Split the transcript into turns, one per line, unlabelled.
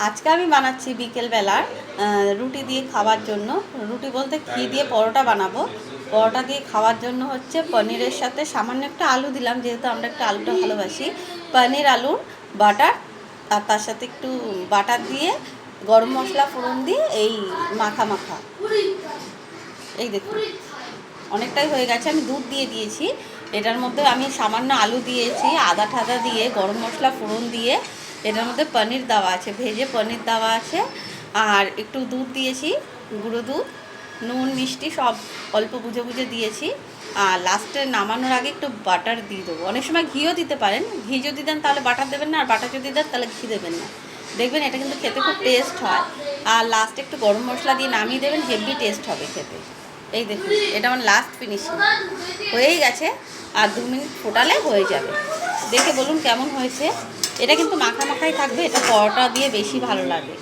আজকে আমি বানাচ্ছি বিকেলবেলার রুটি দিয়ে খাওয়ার জন্য। রুটি বলতে ঘি দিয়ে পরোটা বানাবো। পরোটা দিয়ে খাওয়ার জন্য হচ্ছে পনিরের সাথে সামান্য একটা আলু দিলাম, যেহেতু আমরা একটু আলুটা ভালোবাসি। পনির, আলুর বাটার, আর তার সাথে একটু বাটার দিয়ে গরম মশলা ফোড়ন দিয়ে এই মাখা মাখা। এই দেখুন অনেকটাই হয়ে গেছে। আমি দুধ দিয়ে দিয়েছি, এটার মধ্যে আমি সামান্য আলু দিয়েছি, আদা ঠাদা দিয়ে গরম মশলা ফোড়ন দিয়ে। এটার মধ্যে পনির দেওয়া আছে, ভেজে পনির দেওয়া আছে, আর একটু দুধ দিয়েছি, গুঁড়ো দুধ, নুন মিষ্টি সব অল্প বুঝে বুঝে দিয়েছি। আর লাস্টে নামানোর আগে একটু বাটার দিয়ে দেবো। অনেক সময় ঘিও দিতে পারেন, ঘি যদি দেন তাহলে বাটার দেবেন না, আর বাটার যদি দেন তাহলে ঘি দেবেন না। দেখবেন এটা কিন্তু খেতে খুব টেস্ট হয়। আর লাস্টে একটু গরম মশলা দিয়ে নামিয়ে দেবেন, হেভি টেস্ট হবে খেতে। এই দেখুন এটা আমার লাস্ট ফিনিশিং হয়েই গেছে, আর 2 মিনিট ফোটালে হয়ে যাবে। দেখে বলুন কেমন হয়েছে। এটা কিন্তু মাখা মাখাই থাকবে, এটা পরোটা দিয়ে বেশি ভালো লাগে।